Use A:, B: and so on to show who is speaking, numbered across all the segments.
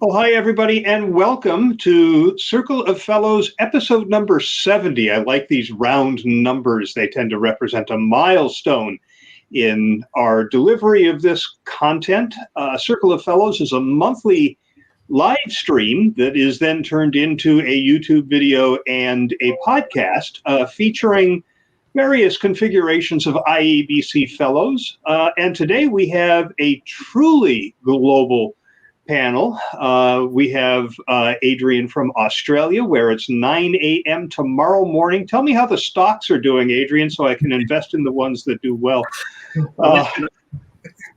A: Oh, hi, everybody, and welcome to Circle of Fellows, episode number 70. I like these round numbers. They tend to represent a milestone in our delivery of this content. Circle of Fellows is a monthly live stream that is then turned into a YouTube video and a podcast featuring various configurations of IABC Fellows. And today we have a truly global panel. We have Adrian from Australia, where it's 9 a.m. tomorrow morning. Tell me how the stocks are doing, Adrian, so I can invest in the ones that do well.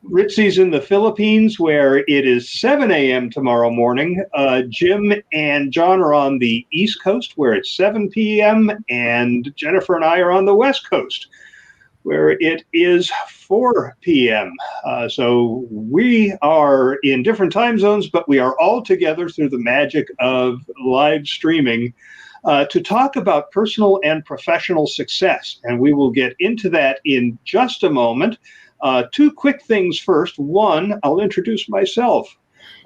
A: Ritzi's in the Philippines, where it is 7 a.m. tomorrow morning. Jim and John are on the East Coast, where it's 7 p.m., and Jennifer and I are on the West Coast, where it is 4 p.m. So we are in different time zones, but we are all together through the magic of live streaming to talk about personal and professional success. And we will get into that in just a moment. Two quick things first. One, I'll introduce myself.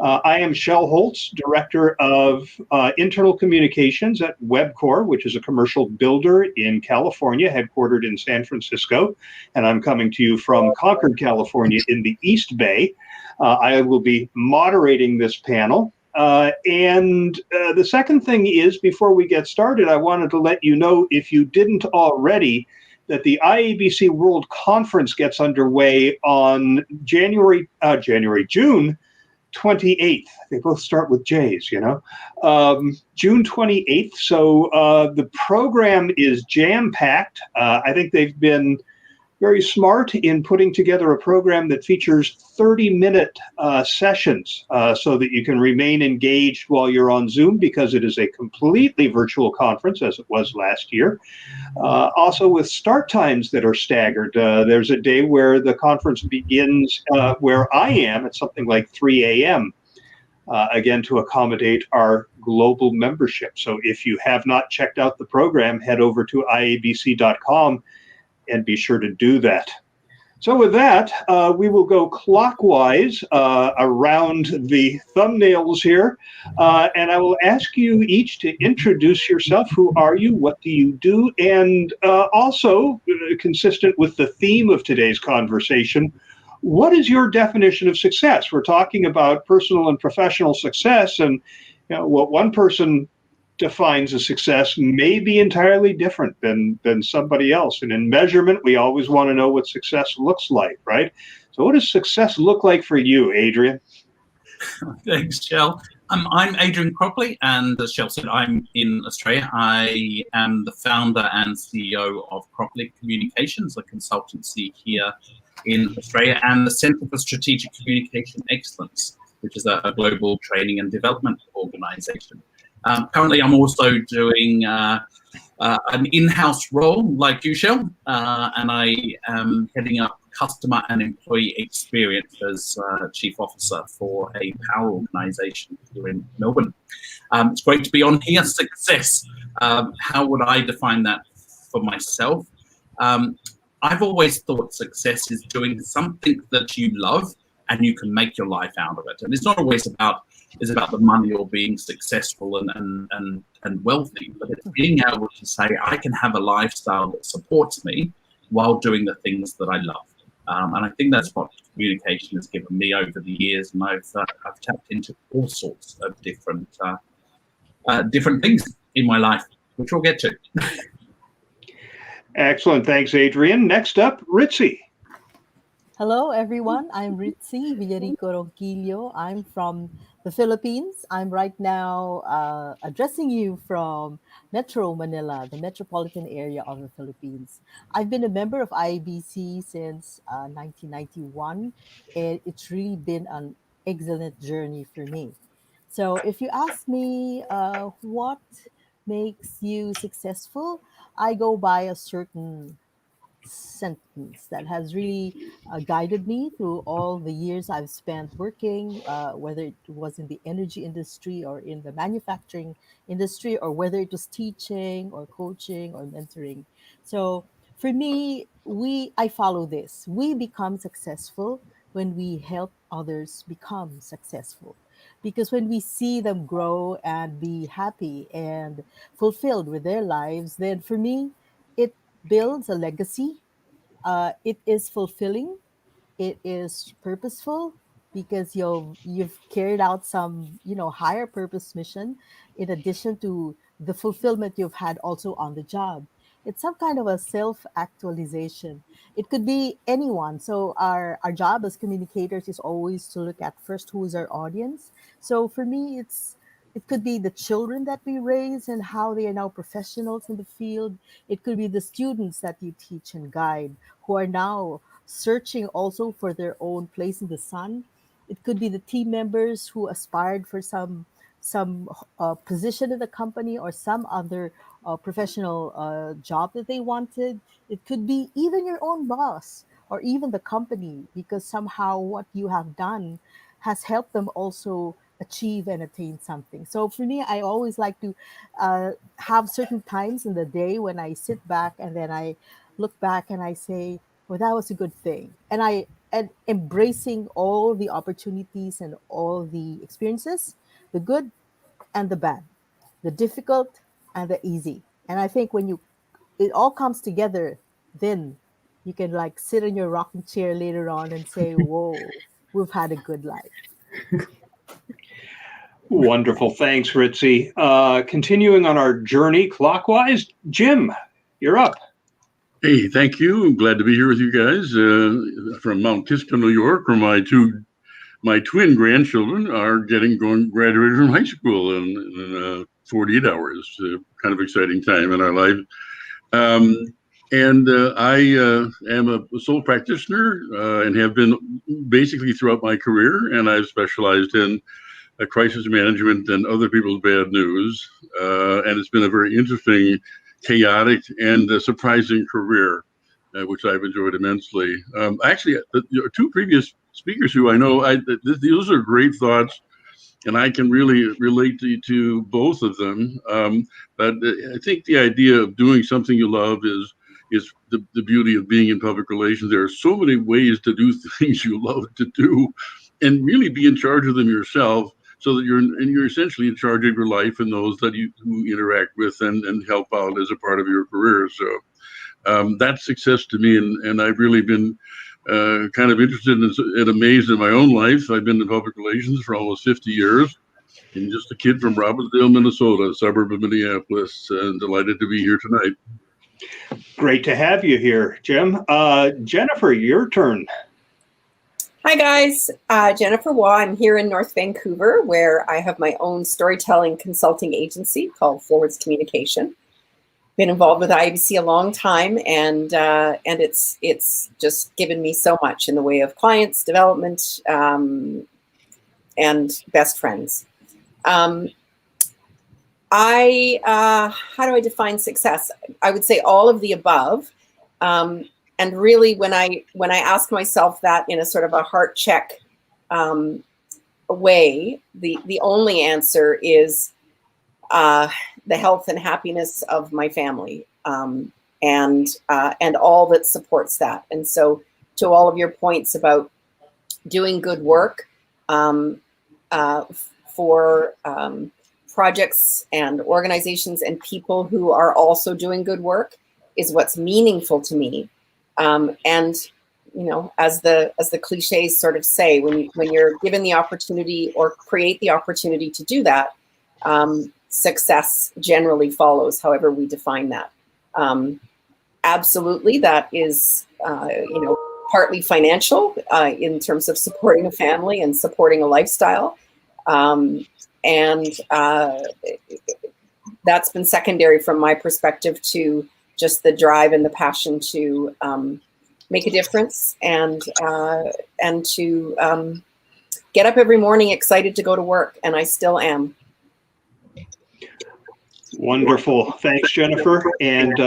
A: I am Shel Holtz, Director of Internal Communications at WebCore, which is a commercial builder in California, headquartered in San Francisco. And I'm coming to you from Concord, California, in the East Bay. I will be moderating this panel. And the second thing is, before we get started, I wanted to let you know, if you didn't already, that the IABC World Conference gets underway on June 28th. They both start with J's, you know. June 28th. So the program is jam-packed. I think they've been very smart in putting together a program that features 30-minute sessions so that you can remain engaged while you're on Zoom, because it is a completely virtual conference, as it was last year. Also with start times that are staggered. There's a day where the conference begins where I am at something like 3 a.m., again, to accommodate our global membership. So if you have not checked out the program, head over to iabc.com and be sure to do that. So with that, we will go clockwise around the thumbnails here, and I will ask you each to introduce yourself. Who are you? What do you do? And also, consistent with the theme of today's conversation, what is your definition of success? We're talking about personal and professional success, and what one person defines as success may be entirely different than somebody else. And in measurement, we always want to know what success looks like, right? So what does success look like for you, Adrian?
B: Thanks, Shel. I'm Adrian Cropley, and as Shel said, I'm in Australia. I am the founder and CEO of Cropley Communications, a consultancy here in Australia, and the Centre for Strategic Communication Excellence, which is a global training and development organization. Currently, I'm also doing an in-house role like you, Shel, and I am heading up customer and employee experience as Chief Officer for a power organization here in Melbourne. It's great to be on here. Success. How would I define that for myself? I've always thought success is doing something that you love and you can make your life out of it. And it's not always about the money or being successful and wealthy, but it's being able to say, I can have a lifestyle that supports me while doing the things that I love. And I think that's what communication has given me over the years. And I've tapped into all sorts of different things in my life, which we'll get to.
A: Excellent. Thanks, Adrian. Next up, Ritzi.
C: Hello, everyone. I'm Ritzi Ronquillo. I'm from the Philippines. I'm right now addressing you from Metro Manila, the metropolitan area of the Philippines. I've been a member of IABC since 1991, and it's really been an excellent journey for me. So if you ask me what makes you successful, I go by a certain sentence that has really guided me through all the years I've spent working, whether it was in the energy industry or in the manufacturing industry, or whether it was teaching or coaching or mentoring. So for me, I follow this. We become successful when we help others become successful. because when we see them grow and be happy and fulfilled with their lives, then for me, it builds a legacy. It is fulfilling, it is purposeful, because you've carried out some, higher purpose mission in addition to the fulfillment you've had also on the job. It's some kind of a self actualization. It could be anyone. So our job as communicators is always to look at first who is our audience. So for me, it could be the children that we raise and how they are now professionals in the field. It could be the students that you teach and guide who are now searching also for their own place in the sun. It could be the team members who aspired for some position in the company or some other professional job that they wanted. It could be even your own boss or even the company, because somehow what you have done has helped them also achieve and attain something. So for me, I always like to have certain times in the day when I sit back and then I look back and I say, well, that was a good thing. And embracing all the opportunities and all the experiences, the good and the bad, the difficult and the easy. And I think when it all comes together, then you can like sit in your rocking chair later on and say, whoa, we've had a good life.
A: Wonderful. Thanks, Ritzi. Continuing on our journey clockwise, Jim, you're up.
D: Hey, thank you. I'm glad to be here with you guys from Mount Kisco, New York, where my twin grandchildren are graduated from high school in 48 hours. Kind of exciting time in our life. I am a sole practitioner and have been basically throughout my career, and I've specialized in crisis management and other people's bad news. And it's been a very interesting, chaotic, and surprising career, which I've enjoyed immensely. Actually, the two previous speakers who I know, those are great thoughts, and I can really relate to both of them. But I think the idea of doing something you love is the beauty of being in public relations. There are so many ways to do things you love to do, and really be in charge of them yourself, so that you're essentially in charge of your life and those that you interact with and help out as a part of your career. So that's success to me, and I've really been kind of interested and amazed in my own life. I've been in public relations for almost 50 years, and just a kid from Robbinsdale, Minnesota, a suburb of Minneapolis, and delighted to be here tonight.
A: Great to have you here, Jim. Jennifer, your turn.
E: Hi guys, Jennifer Waugh. I'm here in North Vancouver, where I have my own storytelling consulting agency called Forwards Communication. Been involved with IABC a long time, and it's just given me so much in the way of clients, development, and best friends. How do I define success? I would say all of the above. And really, when I ask myself that in a sort of a heart check way, the only answer is the health and happiness of my family, and all that supports that. And so, to all of your points about doing good work for projects and organizations and people who are also doing good work is what's meaningful to me. And as the cliches sort of say, when you're given the opportunity or create the opportunity to do that, success generally follows, however we define that. Absolutely, that is partly financial in terms of supporting a family and supporting a lifestyle, and that's been secondary from my perspective to just the drive and the passion to make a difference and to get up every morning excited to go to work, and I still am.
A: Wonderful. Thanks, Jennifer. And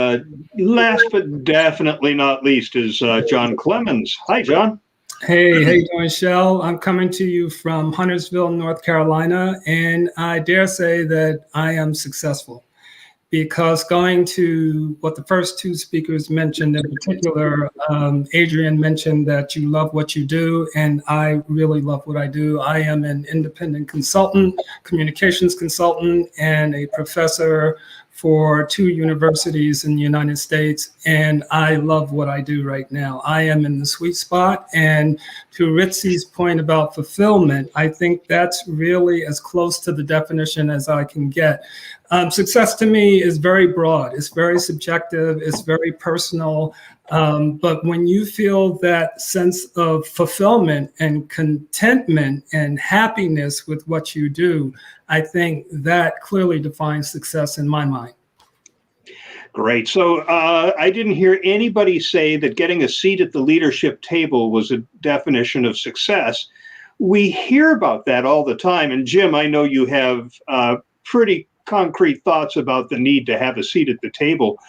A: last but definitely not least is John Clemons. Hi, John.
F: Hey, how you doing, Shel? I'm coming to you from Huntersville, North Carolina, and I dare say that I am successful. because going to what the first two speakers mentioned in particular, Adrian mentioned that you love what you do, and I really love what I do. I am an independent consultant, communications consultant, and a professor for 2 universities in the United States, and I love what I do right now. I am in the sweet spot, and to Ritzi's point about fulfillment, I think that's really as close to the definition as I can get. Success to me is very broad, it's very subjective, it's very personal, but when you feel that sense of fulfillment and contentment and happiness with what you do, I think that clearly defines success in my mind.
A: Great. So I didn't hear anybody say that getting a seat at the leadership table was a definition of success. We hear about that all the time. And Jim, I know you have pretty concrete thoughts about the need to have a seat at the table.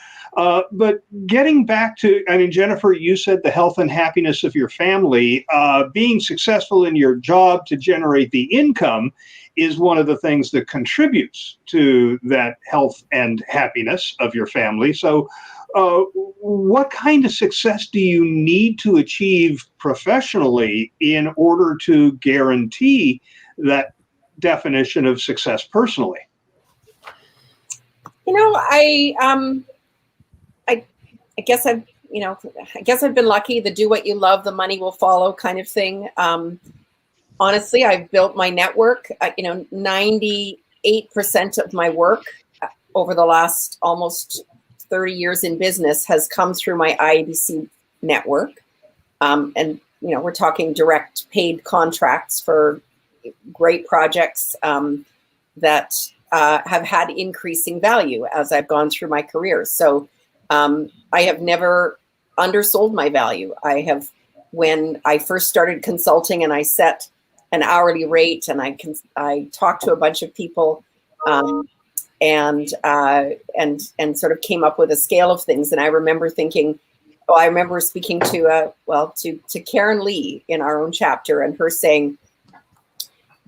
A: But getting back to, I mean, Jennifer, you said the health and happiness of your family, being successful in your job to generate the income is one of the things that contributes to that health and happiness of your family. So what kind of success do you need to achieve professionally in order to guarantee that definition of success personally?
E: You know, I guess I've been lucky. The do what you love, the money will follow kind of thing. Honestly, I've built my network. 98% of my work over the last almost 30 years in business has come through my IABC network. And, we're talking direct paid contracts for great projects that have had increasing value as I've gone through my career. So I have never undersold my value. When I first started consulting and I set an hourly rate and I talked to a bunch of people and sort of came up with a scale of things. And I remember thinking, I remember speaking to Karen Lee in our own chapter and her saying,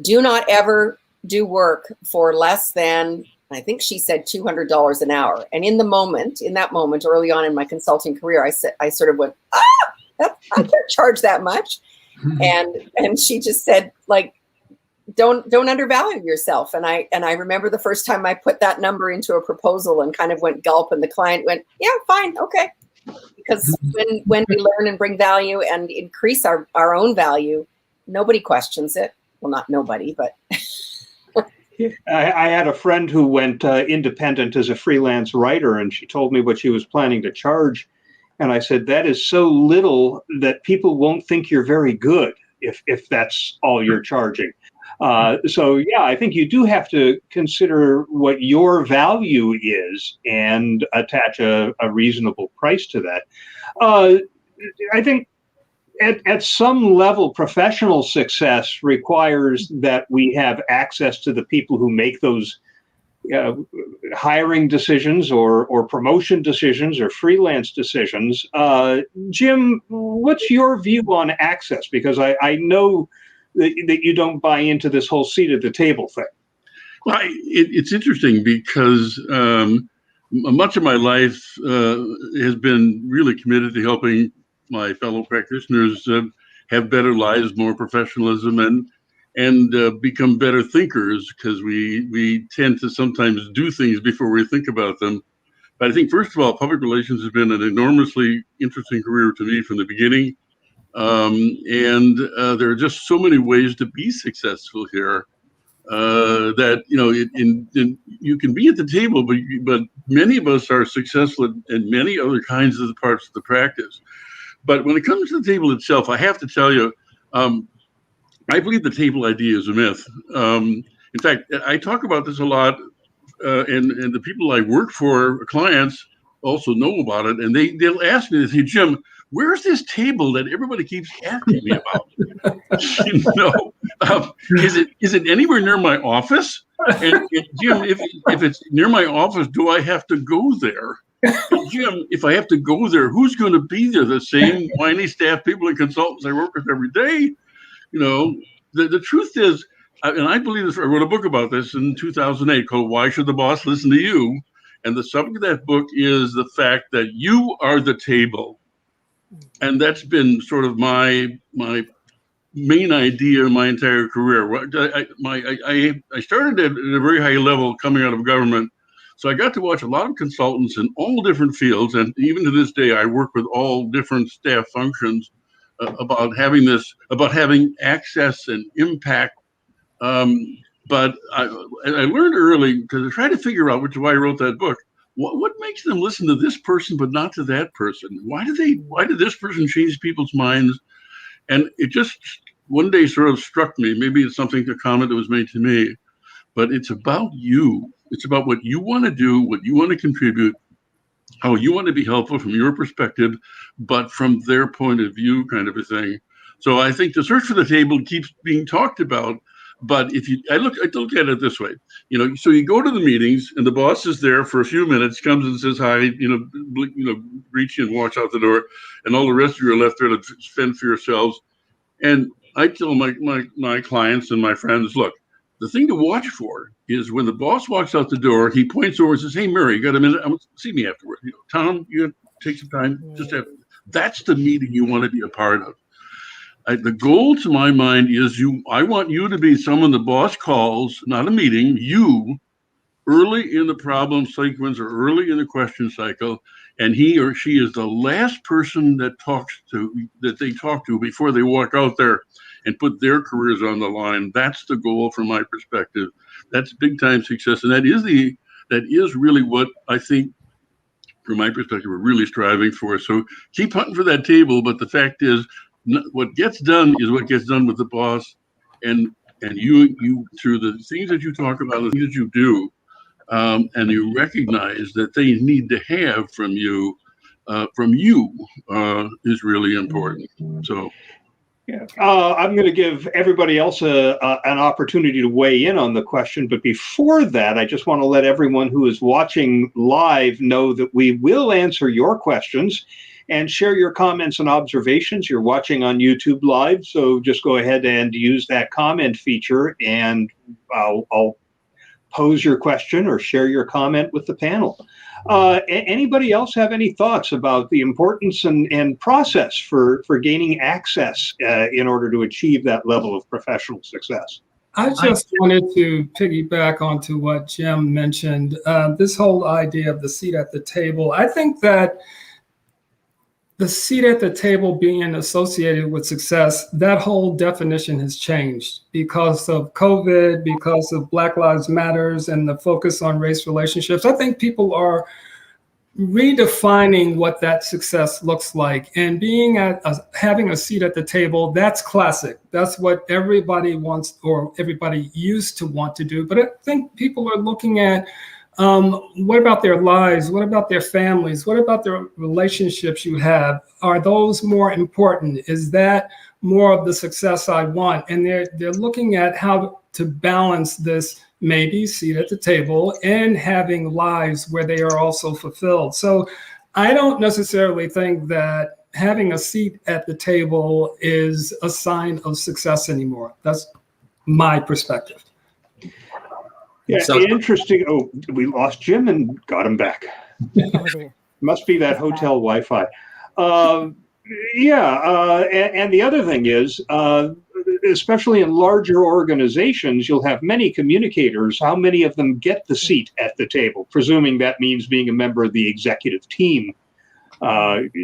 E: do not ever do work for less than, I think she said $200 an hour. And in that moment, early on in my consulting career, I sort of went, I can't charge that much. And she just said, like, don't undervalue yourself. And I remember the first time I put that number into a proposal and kind of went gulp, and the client went, yeah, fine, okay. Because when we learn and bring value and increase our own value, nobody questions it. Well, not nobody, but.
A: I had a friend who went independent as a freelance writer, and she told me what she was planning to charge. And I said, that is so little that people won't think you're very good if that's all you're charging. So, yeah, I think you do have to consider what your value is and attach a reasonable price to that. I think at some level, professional success requires that we have access to the people who make those hiring decisions or promotion decisions or freelance decisions. Jim, what's your view on access? Because I know that you don't buy into this whole seat at the table thing.
D: Well, it's interesting because much of my life has been really committed to helping my fellow practitioners have better lives, more professionalism, and become better thinkers, because we tend to sometimes do things before we think about them. But I think, first of all, public relations has been an enormously interesting career to me from the beginning. And there are just so many ways to be successful here that, you can be at the table, but many of us are successful in many other kinds of the parts of the practice. But when it comes to the table itself, I have to tell you, I believe the table idea is a myth. In fact, I talk about this a lot, and the people I work for, clients, also know about it, and they'll ask me, they say, Jim, where's this table that everybody keeps asking me about? Is it anywhere near my office? And Jim, if it's near my office, do I have to go there? And Jim, if I have to go there, who's going to be there? The same whiny staff people and consultants I work with every day. The truth is, and I believe this, I wrote a book about this in 2008 called Why Should the Boss Listen to You? And the subject of that book is the fact that you are the table. And that's been sort of my main idea my entire career. I started at a very high level coming out of government. So I got to watch a lot of consultants in all different fields. And even to this day, I work with all different staff functions about having access and impact. But I learned early, because I tried to figure out, which is why I wrote that book, what makes them listen to this person but not to that person? Why did this person change people's minds? And it just one day sort of struck me. Maybe it's a comment that was made to me, but it's about you. It's about what you want to do, what you want to contribute, how you want to be helpful from your perspective, but from their point of view, kind of a thing. So I think the search for the table keeps being talked about. But I look at it this way, so you go to the meetings and the boss is there for a few minutes, comes and says hi, greets you and walks out the door, and all the rest of you are left there to fend for yourselves. And I tell my clients and my friends, look, the thing to watch for is when the boss walks out the door, he points over and says, "Hey, Mary, you got a minute? See me afterward. Tom, you gotta take some time. That's the meeting you want to be a part of." The goal to my mind is I want you to be someone the boss calls, not a meeting, you, early in the problem sequence or early in the question cycle, and he or she is the last person that they talk to before they walk out there and put their careers on the line. That's the goal from my perspective. That's big time success. And that is really what I think, from my perspective, we're really striving for. So keep hunting for that table, but the fact is, what gets done is what gets done with the boss, and you through the things that you talk about, the things that you do, and you recognize that they need to have from you is really important. So.
A: Yeah. I'm going to give everybody else an opportunity to weigh in on the question. But before that, I just want to let everyone who is watching live know that we will answer your questions and share your comments and observations. You're watching on YouTube Live, so just go ahead and use that comment feature, and I'll pose your question or share your comment with the panel. Anybody else have any thoughts about the importance and process for gaining access in order to achieve that level of professional success?
F: I just wanted to piggyback onto what Jim mentioned, this whole idea of the seat at the table. I think that the seat at the table being associated with success, that whole definition has changed because of COVID, because of Black Lives Matters and the focus on race relationships. I think people are redefining what that success looks like, and having a seat at the table, that's classic. That's what everybody wants, or everybody used to want to do. But I think people are looking at what about their lives? What about their families? What about their relationships you have? Are those more important? Is that more of the success I want? And they're looking at how to balance this, maybe seat at the table and having lives where they are also fulfilled. So I don't necessarily think that having a seat at the table is a sign of success anymore. That's my perspective.
A: Yeah,
B: So
A: interesting. Oh, we lost Jim and got him back.
C: Over there.
A: Must be that hotel Wi-Fi. And the other thing is, especially in larger organizations, you'll have many communicators. How many of them get the seat at the table? Presuming that means being a member of the executive team.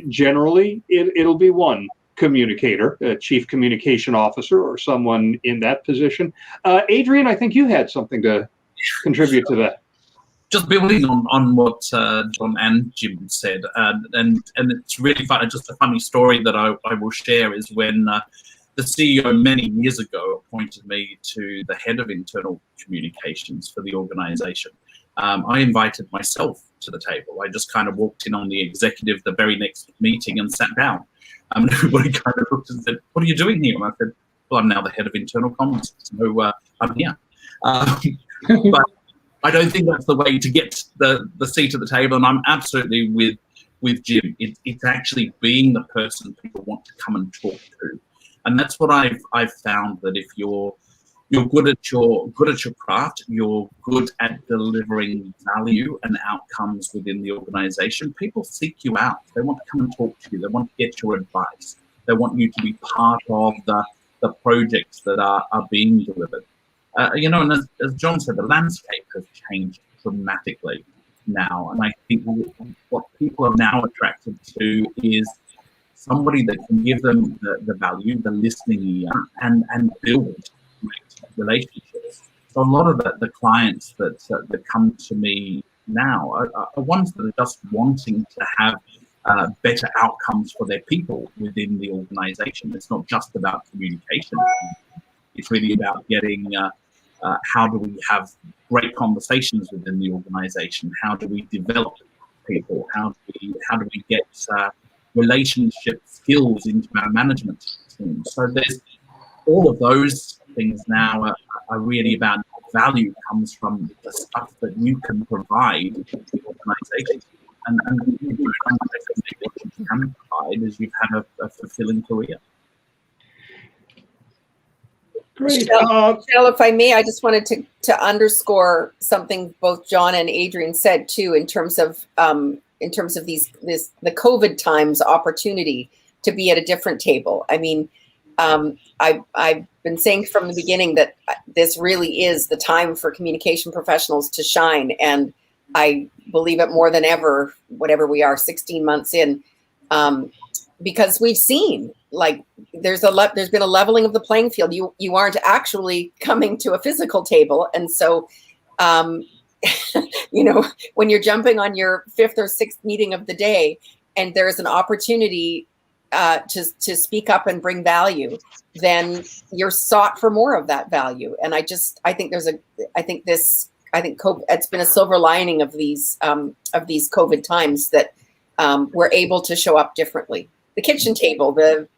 A: Generally, it'll be one communicator, a chief communication officer, or someone in that position. Adrian, I think you had something to contribute to that.
B: Just building on what John and Jim said, and it's really fun. Just a funny story that I will share is when the CEO many years ago appointed me to the head of internal communications for the organization. I invited myself to the table. I just kind of walked in on the executive the very next meeting and sat down. And everybody kind of looked and said, "What are you doing here?" And I said, "Well, I'm now the head of internal comms, so I'm here." But I don't think that's the way to get the seat at the table. And I'm absolutely with Jim. It's actually being the person people want to come and talk to. And that's what I've found, that if you're you're good at your craft, you're good at delivering value and outcomes within the organization, people seek you out. They want to come and talk to you. They want to get your advice. They want you to be part of the projects that are being delivered. And as John said, the landscape has changed dramatically now. And I think what people are now attracted to is somebody that can give them the value, the listening ear, and build great relationships. So a lot of the clients that come to me now are ones that are just wanting to have better outcomes for their people within the organization. It's not just about communication. It's really about getting how do we have great conversations within the organization? How do we develop people? How do we get relationship skills into our management team? So there's all of those things now are really about value comes from the stuff that you can provide to the organization. And what you can provide is you've had a fulfilling career.
A: Great.
E: Shel, if I may, I just wanted to underscore something both John and Adrian said too, in terms of the COVID times opportunity to be at a different table. I mean, I've been saying from the beginning that this really is the time for communication professionals to shine, and I believe it more than ever, whatever we are, 16 months in, because we've seen like there's been a leveling of the playing field. You aren't actually coming to a physical table, and so when you're jumping on your 5th or 6th meeting of the day, and there's an opportunity to speak up and bring value, then you're sought for more of that value. And I think it's been a silver lining of these COVID times that we're able to show up differently. The kitchen table, the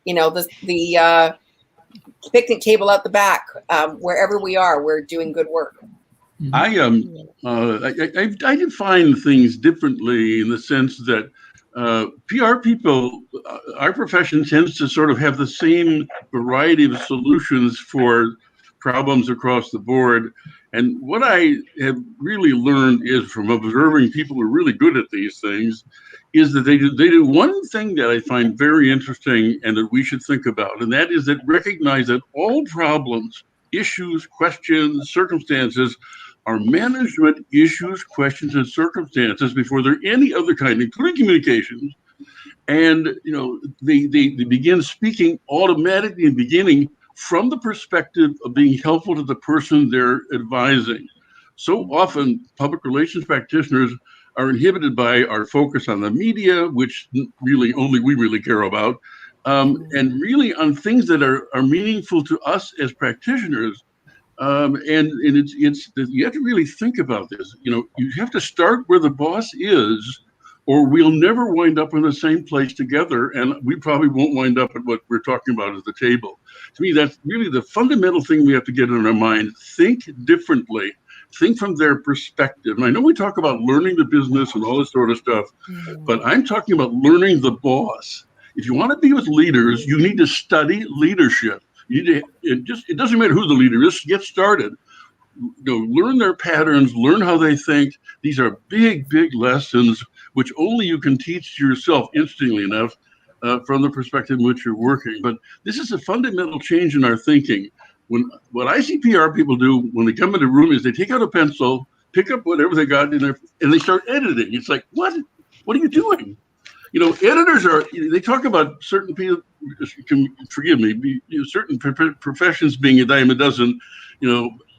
E: picnic table out the back, wherever we are, we're doing good work.
D: I define things differently in the sense that PR people, our profession tends to sort of have the same variety of solutions for problems across the board. And what I have really learned is from observing people who are really good at these things is that they do one thing that I find very interesting and that we should think about, and that is that recognize that all problems, issues, questions, circumstances are management issues, questions, and circumstances before they're any other kind, including communications. And they begin speaking automatically in the beginning from the perspective of being helpful to the person they're advising. So often, public relations practitioners are inhibited by our focus on the media, which really only we really care about, and really on things that are meaningful to us as practitioners. And it's you have to really think about this. You have to start where the boss is, or we'll never wind up in the same place together, and we probably won't wind up at what we're talking about at the table. To me, that's really the fundamental thing we have to get in our mind. Think differently. Think from their perspective. And I know we talk about learning the business and all this sort of stuff, but I'm talking about learning the boss. If you want to be with leaders, you need to study leadership. It doesn't matter who the leader is, get started. Learn their patterns, learn how they think. These are big, big lessons which only you can teach to yourself, interestingly enough, from the perspective in which you're working. But this is a fundamental change in our thinking. What I see PR people do when they come into a room is they take out a pencil, pick up whatever they got in there, and they start editing. It's like, what? What are you doing? Editors they talk about certain people, forgive me, certain professions being a dime a dozen.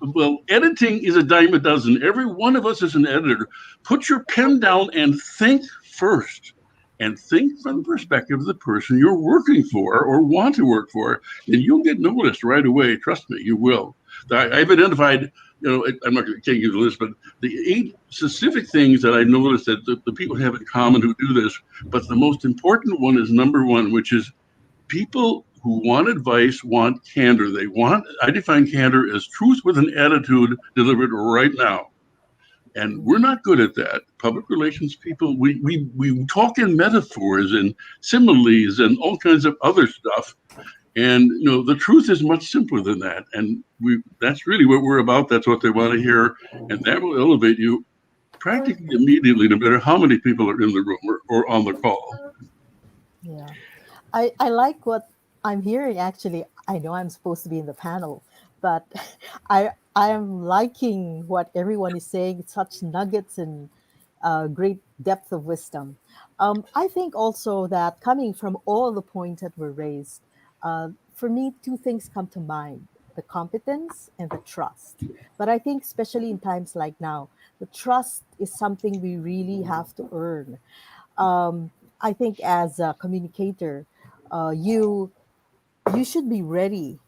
D: Well, editing is a dime a dozen. Every one of us is an editor. Put your pen down and think first. And think from the perspective of the person you're working for or want to work for, and you'll get noticed right away. Trust me, you will. I've identified, I'm not going to take you the list, but the 8 specific things that I noticed that the people have in common who do this. But the most important one is number 1, which is people who want advice want candor. I define candor as truth with an attitude delivered right now. And we're not good at that. Public relations people, we talk in metaphors and similes and all kinds of other stuff. And the truth is much simpler than that. And that's really what we're about. That's what they want to hear. And that will elevate you practically immediately, no matter how many people are in the room or on the call.
C: Yeah. I like what I'm hearing. Actually, I know I'm supposed to be in the panel, but I am liking what everyone is saying. It's such nuggets and great depth of wisdom. I think also that coming from all the points that were raised, for me, two things come to mind: the competence and the trust. But I think, especially in times like now, the trust is something we really have to earn. I think as a communicator, you should be ready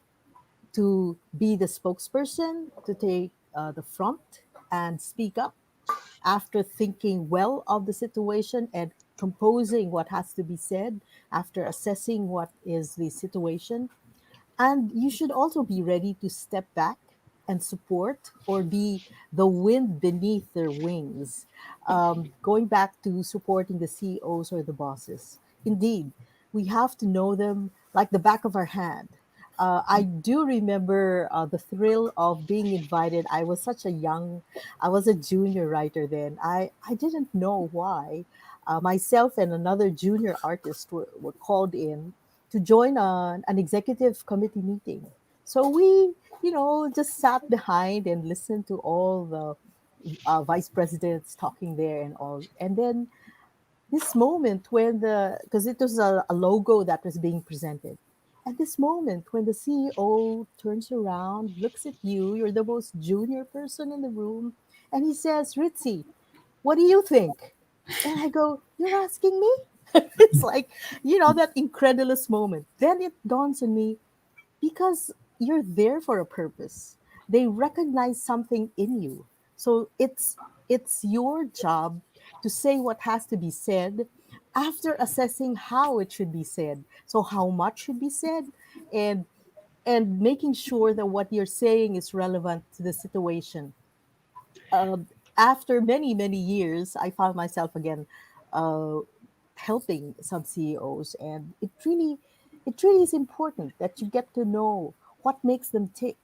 C: to be the spokesperson, to take the front and speak up after thinking well of the situation and composing what has to be said after assessing what is the situation. And you should also be ready to step back and support or be the wind beneath their wings. Going back to supporting the CEOs or the bosses. Indeed, we have to know them like the back of our hand. I do remember the thrill of being invited. I was a junior writer then. I didn't know why. Myself and another junior artist were called in to join an executive committee meeting. So we, just sat behind and listened to all the vice presidents talking there and all. And then this moment when because it was a logo that was being presented. At this moment when the CEO turns around, looks at you, you're the most junior person in the room, and he says, Ritzi, what do you think? And I go, you're asking me? It's like, that incredulous moment. Then it dawns on me, because you're there for a purpose. They recognize something in you. So it's your job to say what has to be said after assessing how it should be said. So how much should be said, and making sure that what you're saying is relevant to the situation. After many, many years, I found myself again uh, helping some CEOs, and it really is important that you get to know what makes them tick.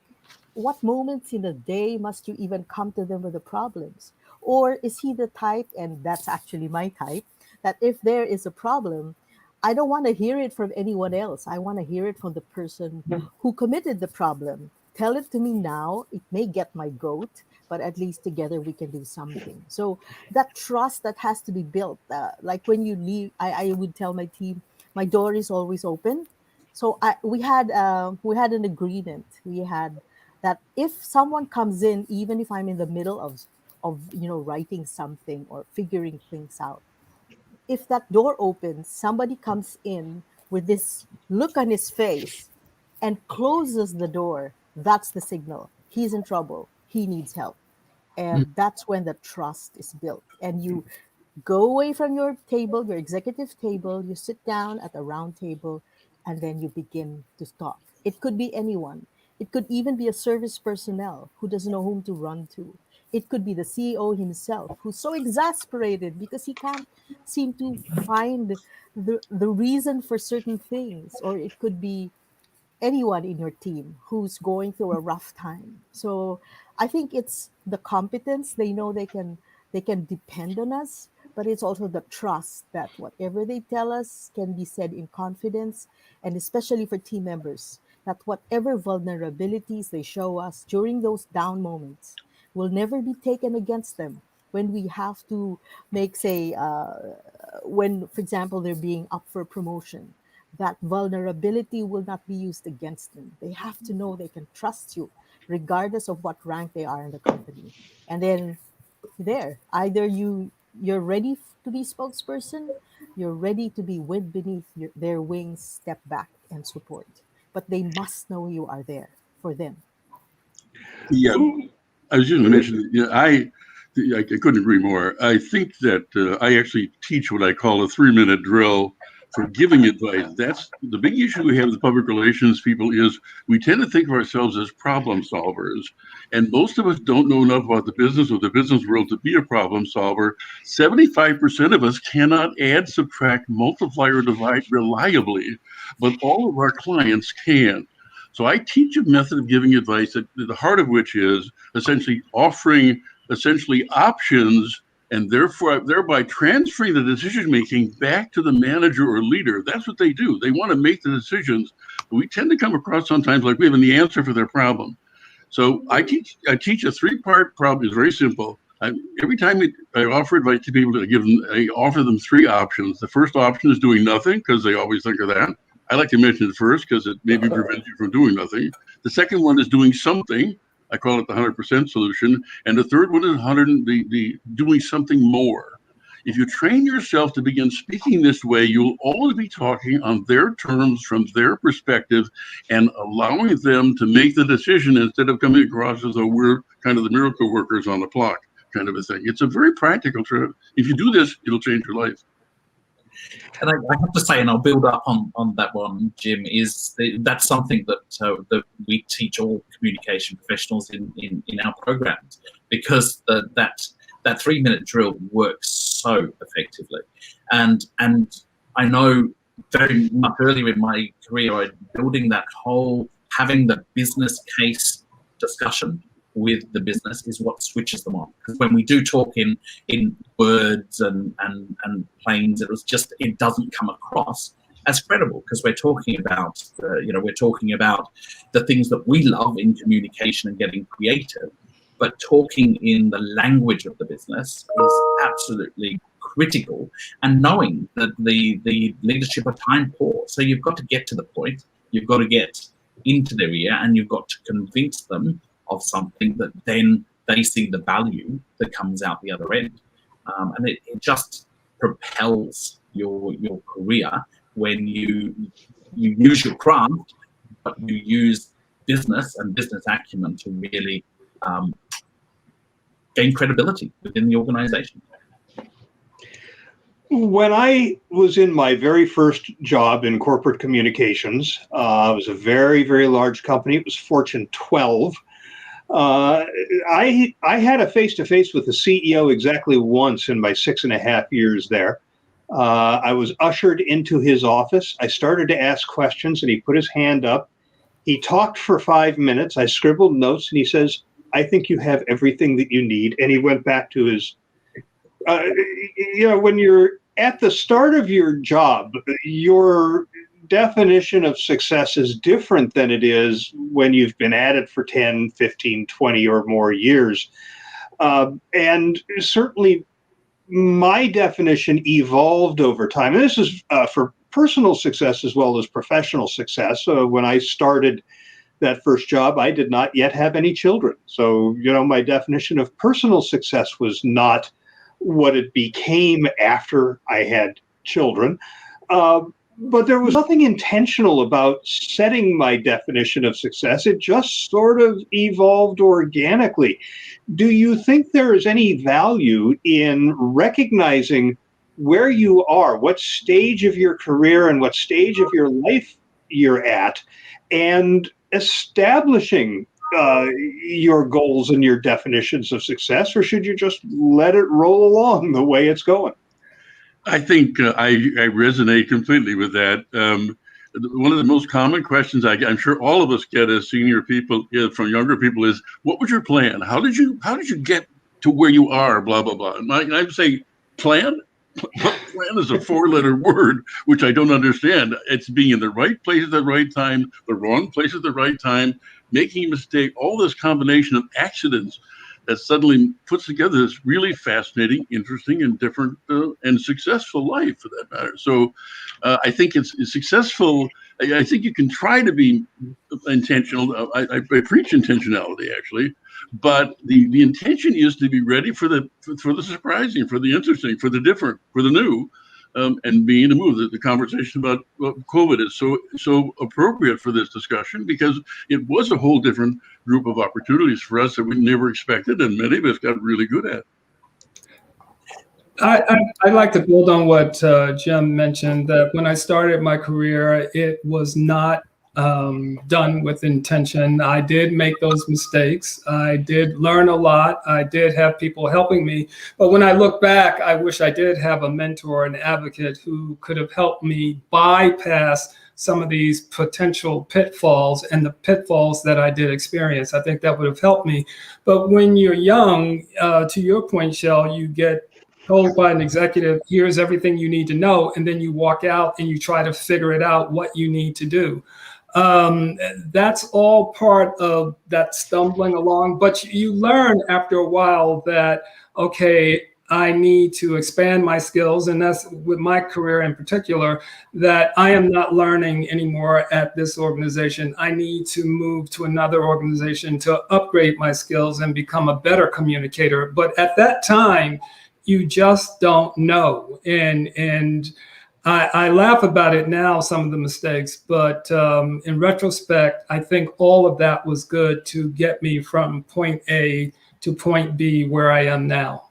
C: What moments in the day must you even come to them with the problems? Or is he the type, and that's actually my type, that if there is a problem, I don't want to hear it from anyone else. I want to hear it from the person who committed the problem. Tell it to me now. It may get my goat, but at least together we can do something. So that trust that has to be built, like when you leave, I would tell my team, my door is always open. So we had an agreement. We had that if someone comes in, even if I'm in the middle of writing something or figuring things out, if that door opens, somebody comes in with this look on his face and closes the door, that's the signal. He's in trouble. He needs help. And that's when the trust is built. And you go away from your table, your executive table, you sit down at a round table, and then you begin to talk. It could be anyone. It could even be a service personnel who doesn't know whom to run to. It could be the CEO himself who's so exasperated because he can't seem to find the reason for certain things. Or it could be anyone in your team who's going through a rough time. So I think it's the competence. They know they can depend on us, but it's also the trust that whatever they tell us can be said in confidence, and especially for team members, that whatever vulnerabilities they show us during those down moments will never be taken against them when we have to make, say, when, for example, they're being up for promotion. That vulnerability will not be used against them. They have to know they can trust you regardless of what rank they are in the company. And then either you're ready to be spokesperson, you're ready to be wind beneath their wings, step back and support. But they must know you are there for them.
D: Yeah, I was just going to mention, I couldn't agree more. I think that I actually teach what I call a 3-minute drill for giving advice. That's the big issue we have with public relations people is we tend to think of ourselves as problem solvers. And most of us don't know enough about the business or the business world to be a problem solver. 75% of us cannot add, subtract, multiply, or divide reliably, but all of our clients can. So I teach a method of giving advice at the heart of which is essentially offering options and therefore thereby transferring the decision making back to the manager or leader. That's what they do. They want to make the decisions. But we tend to come across sometimes like we have the answer for their problem. So I teach a 3-part problem. It's very simple. Every time I offer advice to people, I offer them 3 options. The first option is doing nothing because they always think of that. I like to mention it first because it maybe prevents you from doing nothing. The second one is doing something. I call it the 100% solution. And the third one is the doing something more. If you train yourself to begin speaking this way, you'll always be talking on their terms from their perspective and allowing them to make the decision instead of coming across as though we're kind of the miracle workers on the clock kind of a thing. It's a very practical trip. If you do this, it'll change your life.
B: And I have to say, and I'll build up on that one, Jim, that's something that we teach all communication professionals in our programs, because that 3-minute drill works so effectively. And I know very much earlier in my career, building that whole, having the business case discussion with the business is what switches them on. Because when we do talk in words and planes, it doesn't come across as credible, because we're talking about the things that we love in communication and getting creative, but talking in the language of the business is absolutely critical, and knowing that the leadership are time poor. So you've got to get to the point, you've got to get into their ear, and you've got to convince them of something that then they see the value that comes out the other end. And it just propels your career when you use your craft, but you use business and business acumen to really gain credibility within the organization.
A: When I was in my very first job in corporate communications, it was a very, very large company. It was Fortune 12. I had a face-to-face with the CEO exactly once in my 6.5 years there. I was ushered into his office. I started to ask questions, and he put his hand up. He talked for 5 minutes. I scribbled notes, and he says, "I think you have everything that you need." And he went back to his, when you're at the start of your job, your definition of success is different than it is when you've been at it for 10, 15, 20 or more years. And certainly my definition evolved over time. And this is for personal success as well as professional success. When I started that first job, I did not yet have any children. So, my definition of personal success was not what it became after I had children. But there was nothing intentional about setting my definition of success. It just sort of evolved organically. Do you think there is any value in recognizing where you are, what stage of your career and what stage of your life you're at, and establishing your goals and your definitions of success, or should you just let it roll along the way it's going?
D: I think I resonate completely with that. One of the most common questions I'm sure all of us get as senior people from younger people is, "What was your plan? How did you get to where you are?" Blah blah blah. And I would say, plan. Plan is a 4-letter word, which I don't understand. It's being in the right place at the right time, the wrong place at the right time, making a mistake. All this combination of accidents that suddenly puts together this really fascinating, interesting, and different and successful life, for that matter. So I think it's successful. I think you can try to be intentional. I preach intentionality, actually, but the intention is to be ready for the surprising, for the interesting, for the different, for the new, and being to move. The conversation about COVID is so appropriate for this discussion, because it was a whole different group of opportunities for us that we never expected, and many of us got really good at.
F: I'd like to build on what Jim mentioned, that when I started my career, it was not done with intention. I did make those mistakes. I did learn a lot. I did have people helping me. But when I look back, I wish I did have a mentor, an advocate who could have helped me bypass some of these potential pitfalls and the pitfalls that I did experience. I think that would have helped me. But when you're young, to your point, Shel, you get told by an executive, here's everything you need to know. And then you walk out and you try to figure it out what you need to do. That's all part of that stumbling along. But you learn after a while that, okay, I need to expand my skills. And that's with my career in particular, that I am not learning anymore at this organization. I need to move to another organization to upgrade my skills and become a better communicator. But at that time, you just don't know. And I laugh about it now, some of the mistakes, but in retrospect, I think all of that was good to get me from point A to point B where I am now.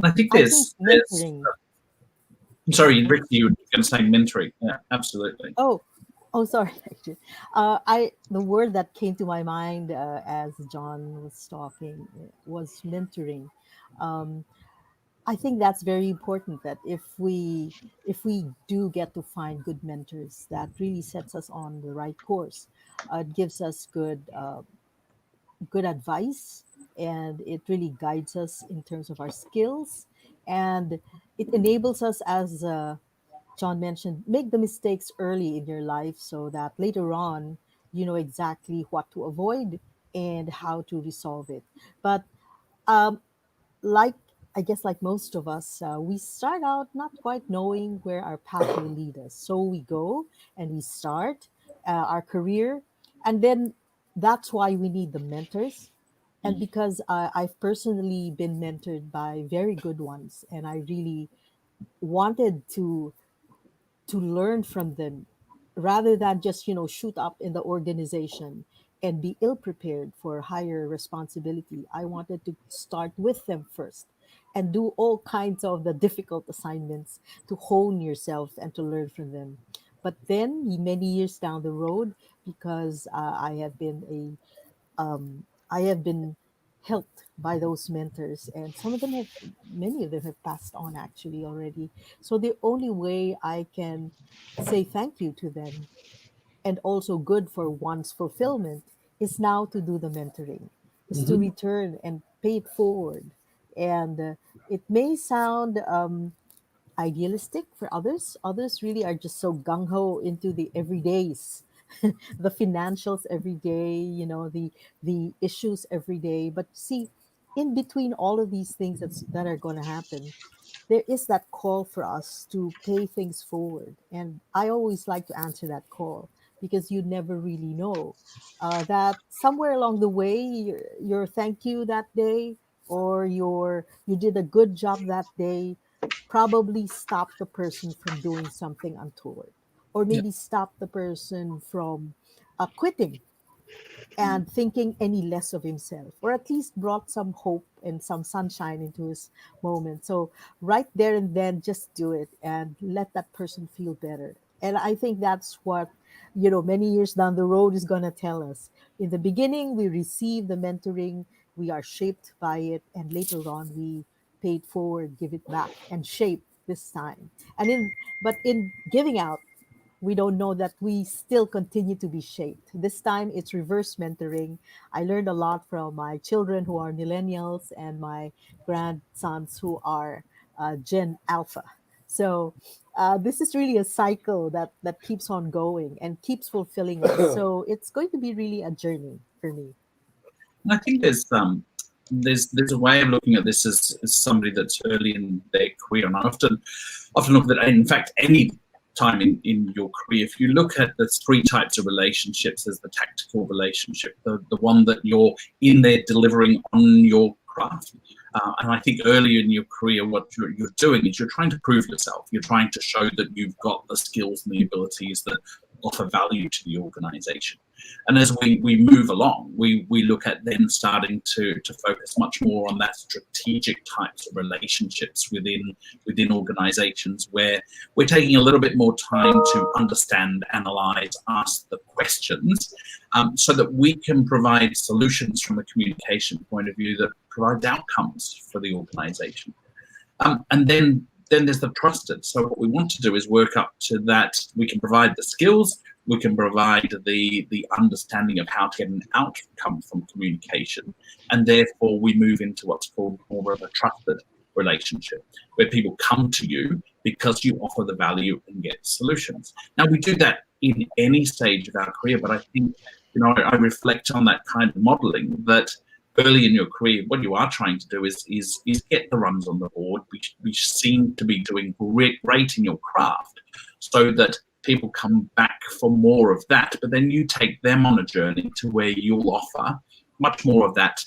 B: I think there's I'm sorry, Rick, you were going to say mentoring. Yeah, absolutely.
C: Oh, sorry. Actually, the word that came to my mind as John was talking was mentoring. I think that's very important, that if we do get to find good mentors, that really sets us on the right course. It gives us good advice, and it really guides us in terms of our skills, and it enables us, as John mentioned, make the mistakes early in your life so that later on you know exactly what to avoid and how to resolve it. But like I guess like most of us, we start out not quite knowing where our path will lead us. So we go and we start our career, and then that's why we need the mentors. And because I've personally been mentored by very good ones, and I really wanted to learn from them rather than just shoot up in the organization and be ill prepared for higher responsibility. I wanted to start with them first and do all kinds of the difficult assignments to hone yourself and to learn from them. But then many years down the road, because I have been helped by those mentors, and many of them have passed on actually already. So the only way I can say thank you to them, and also good for one's fulfillment, is now to do the mentoring, is to return and pay it forward. And it may sound idealistic for others. Others really are just so gung-ho into the everydays, the financials every day, the issues every day. But see, in between all of these things that are going to happen, there is that call for us to pay things forward. And I always like to answer that call, because you never really know that somewhere along the way, your thank you that day, or you did a good job that day, probably stop the person from doing something untoward, or maybe stop the person from quitting and thinking any less of himself, or at least brought some hope and some sunshine into his moment. So right there and then, just do it and let that person feel better. And I think that's what many years down the road is going to tell us. In the beginning, we receive the mentoring, we are shaped by it, and later on we pay it forward, give it back, and shape this time. But in giving out, we don't know that we still continue to be shaped. This time it's reverse mentoring. I learned a lot from my children who are millennials and my grandsons who are Gen Alpha. So this is really a cycle that keeps on going and keeps fulfilling us. So it's going to be really a journey for me.
B: I think there's a way of looking at this as somebody that's early in their career, and I often look at it. In fact, any time in your career, if you look at the three types of relationships, there's the tactical relationship, the one that you're in there delivering on your craft. And I think earlier in your career, what you're doing is you're trying to prove yourself. You're trying to show that you've got the skills and the abilities that offer value to the organization. And as we move along, we look at then starting to focus much more on that strategic types of relationships within organizations, where we're taking a little bit more time to understand, analyze, ask the questions, so that we can provide solutions from a communication point of view that provides outcomes for the organization. And then there's the trusted. So what we want to do is work up to that. We can provide the skills, we can provide the understanding of how to get an outcome from communication, and therefore we move into what's called more of a trusted relationship, where people come to you because you offer the value and get solutions. Now, we do that in any stage of our career, but I think, I reflect on that kind of modeling, that early in your career, what you are trying to do is get the runs on the board. We seem to be doing great in your craft, so that people come back for more of that, but then you take them on a journey to where you'll offer much more of that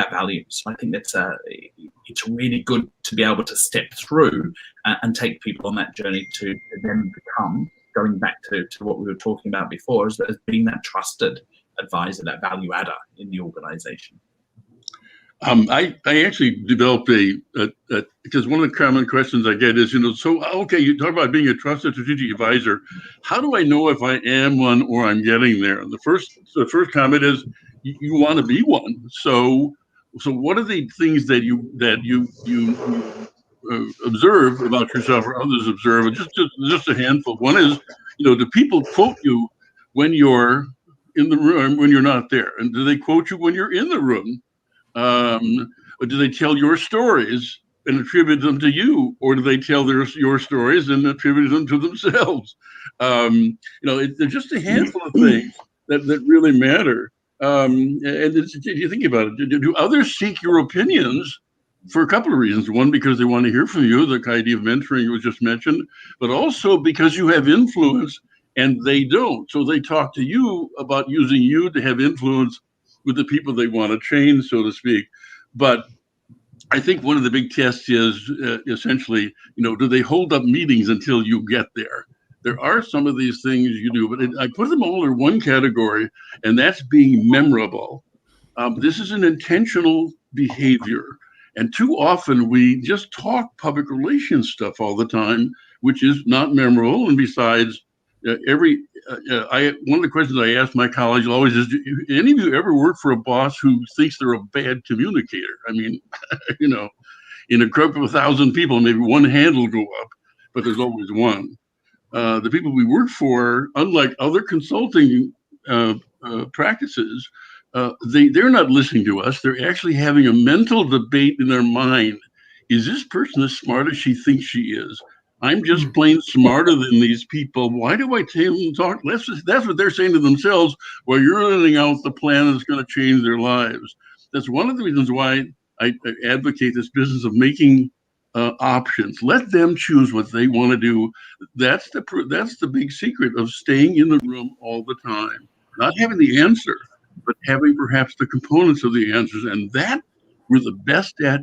B: value. So I think it's really good to be able to step through and take people on that journey to then become, going back to what we were talking about before, as being that trusted advisor, that value adder in the organization.
D: I actually developed because one of the common questions I get is, so, okay, you talk about being a trusted strategic advisor. How do I know if I am one or I'm getting there? The first comment is you want to be one. So what are the things that you observe about yourself or others observe? Just a handful. One is, do people quote you when you're in the room, when you're not there? And do they quote you when you're in the room? Or do they tell your stories and attribute them to you, or do they tell your stories and attribute them to themselves? There's just a handful of things that really matter. And you think about it, do others seek your opinions for a couple of reasons? One, because they want to hear from you, the idea of mentoring was just mentioned, but also because you have influence and they don't. So they talk to you about using you to have influence with the people they want to change, so to speak. But I think one of the big tests is essentially, do they hold up meetings until you get there? There are some of these things you do, but I put them all in one category, and that's being memorable. This is an intentional behavior. And too often we just talk public relations stuff all the time, which is not memorable. And besides, one of the questions I ask my colleagues always is, do any of you ever work for a boss who thinks they're a bad communicator? I mean, in a group of 1,000 people, maybe one hand will go up, but there's always one. The people we work for, unlike other consulting practices, they're not listening to us. They're actually having a mental debate in their mind. Is this person as smart as she thinks she is? I'm just plain smarter than these people. Why do I tell them to talk? That's what they're saying to themselves, while you're running out the plan that's going to change their lives. That's one of the reasons why I advocate this business of making options. Let them choose what they want to do. That's the big secret of staying in the room all the time. Not having the answer, but having perhaps the components of the answers. And that we're the best at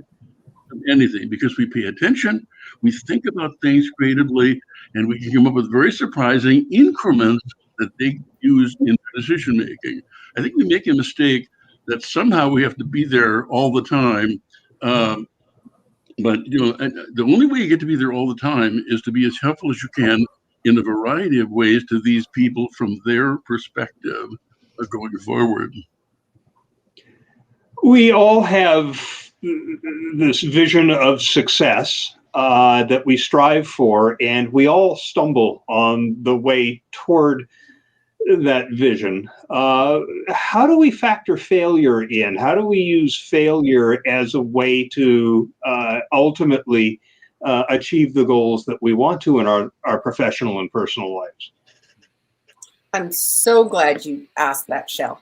D: anything, because we pay attention, we think about things creatively, and we can come up with very surprising increments that they use in decision making. I think we make a mistake that somehow we have to be there all the time. But the only way you get to be there all the time is to be as helpful as you can in a variety of ways to these people from their perspective going forward.
A: We all have this vision of success that we strive for, and we all stumble on the way toward that vision. How do we factor failure in? How do we use failure as a way to ultimately achieve the goals that we want to in our professional and personal lives?
E: I'm so glad you asked that, Shel,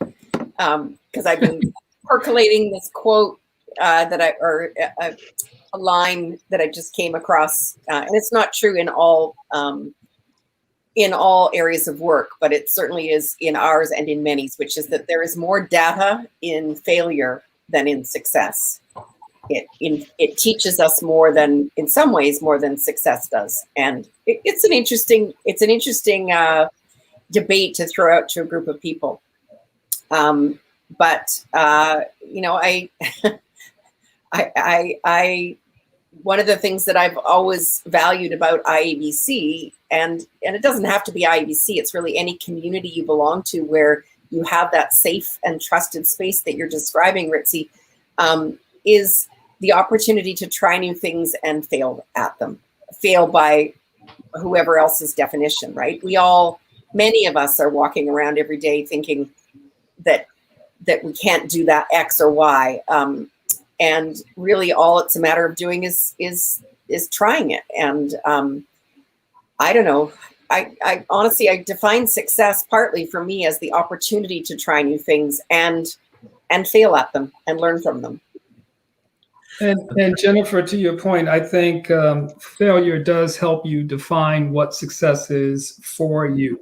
E: because I've been percolating this quote a line that I just came across, and it's not true in all areas of work, but it certainly is in ours and in many's, which is that there is more data in failure than in success. It teaches us more than, in some ways, more than success does, and it's an interesting debate to throw out to a group of people. But you know, I one of the things that I've always valued about IABC, and it doesn't have to be IABC, it's really any community you belong to where you have that safe and trusted space that you're describing, Ritzi, is the opportunity to try new things and fail at them. Fail by whoever else's definition, right? Many of us are walking around every day thinking that we can't do that X or Y. And really all it's a matter of doing is trying it. And I don't know, I honestly, I define success partly for me as the opportunity to try new things and fail at them and learn from them.
F: And Jennifer, to your point, I think failure does help you define what success is for you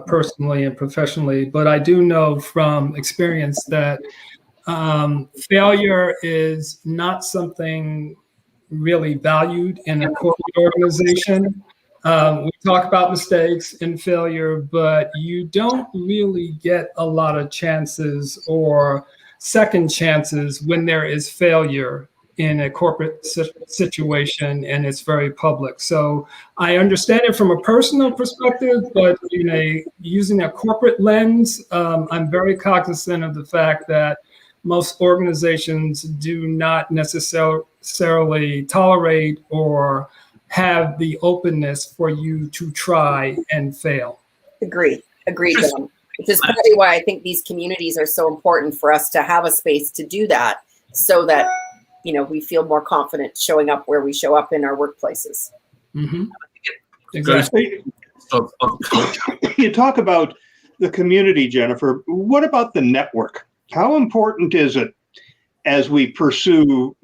F: personally and professionally. But I do know from experience that failure is not something really valued in a corporate organization. We talk about mistakes and failure, but you don't really get a lot of chances or second chances when there is failure in a corporate situation and it's very public. So I understand it from a personal perspective, but using a corporate lens, I'm very cognizant of the fact that most organizations do not necessarily tolerate or have the openness for you to try and fail.
E: Agreed, John. Which is partly why I think these communities are so important for us to have a space to do that, so that we feel more confident showing up where we show up in our workplaces.
F: Mm-hmm. Exactly.
A: You talk about the community, Jennifer. What about the network? How important is it as we pursue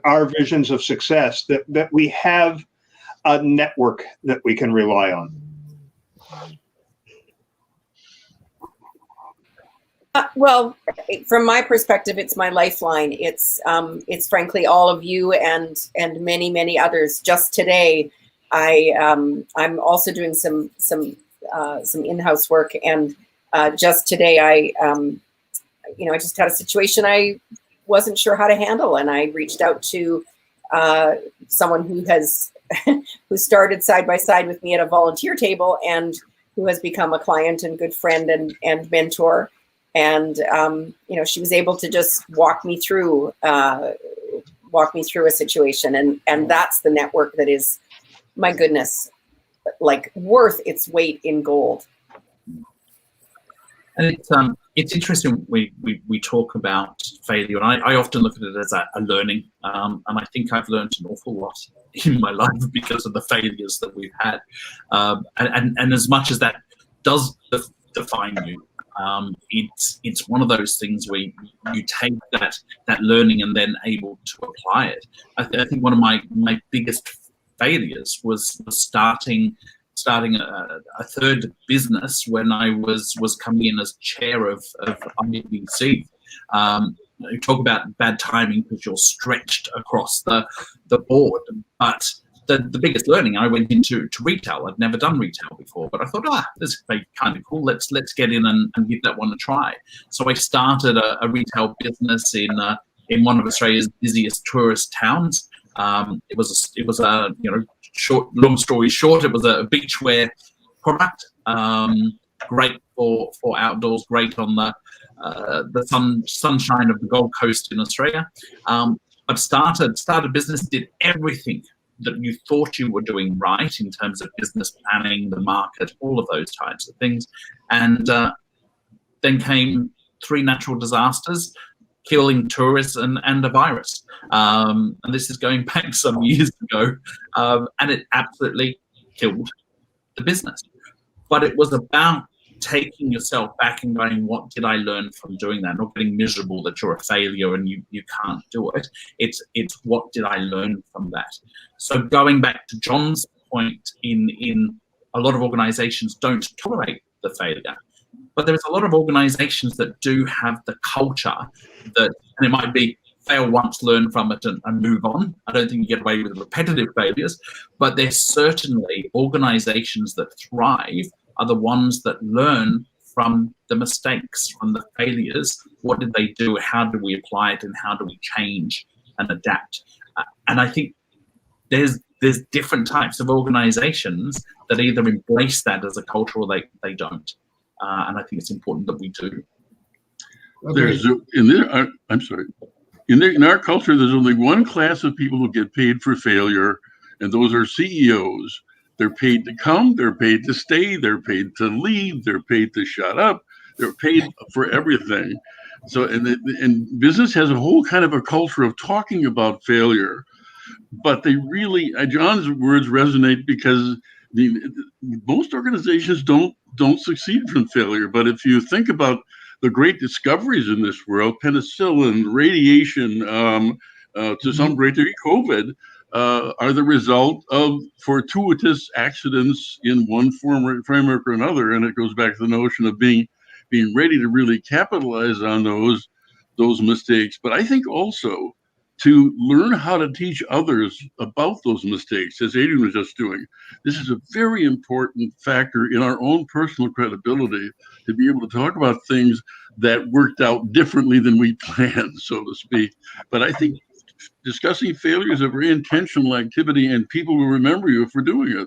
A: our visions of success that we have a network that we can rely on?
E: Well, from my perspective, it's my lifeline. It's frankly all of you and many, many others. Just today, I'm also doing some in-house work, and just today I just had a situation I wasn't sure how to handle, and I reached out to someone who started side by side with me at a volunteer table and who has become a client and good friend and mentor. And she was able to just walk me through a situation, and that's the network that is, my goodness, like worth its weight in gold.
B: And it's interesting we talk about failure, and I often look at it as a learning, and I think I've learned an awful lot in my life because of the failures that we've had, and as much as that does define you. It's one of those things where you take that learning and then able to apply it. I think one of my biggest failures was starting a third business when I was coming in as chair of IABC. You talk about bad timing because you're stretched across the board, but the biggest learning, I went into retail. I'd never done retail before, but I thought, this is kind of cool. Let's get in and give that one a try. So I started a retail business in one of Australia's busiest tourist towns. It was a long story short, it was a beachwear product. Great for outdoors, great on the sunshine of the Gold Coast in Australia. But started business, did everything that you thought you were doing right in terms of business planning, the market, all of those types of things. And then came 3 natural disasters, killing tourists and a virus. And this is going back some years ago. And it absolutely killed the business. But it was about taking yourself back and going, what did I learn from doing that? Not getting miserable that you're a failure and you can't do it. It's what did I learn from that? So going back to John's point, in a lot of organizations don't tolerate the failure, but there's a lot of organizations that do have the culture that, and it might be fail once, learn from it and move on. I don't think you get away with repetitive failures, but there's certainly organizations that thrive are the ones that learn from the mistakes, from the failures. What did they do? How do we apply it? And how do we change and adapt? And I think there's different types of organizations that either embrace that as a culture or they don't. And I think it's important that we do.
D: In our culture, there's only one class of people who get paid for failure, and those are CEOs. They're paid to come, they're paid to stay, they're paid to leave, they're paid to shut up, they're paid for everything. So, and business has a whole kind of a culture of talking about failure, but they really, John's words resonate because most organizations don't succeed from failure. But if you think about the great discoveries in this world, penicillin, radiation, to some great degree, COVID, are the result of fortuitous accidents in one framework or another. And it goes back to the notion of being ready to really capitalize on those mistakes. But I think also to learn how to teach others about those mistakes, as Adrian was just doing. This is a very important factor in our own personal credibility, to be able to talk about things that worked out differently than we planned, so to speak. But I think discussing failure is a very intentional activity, and people will remember you for doing it.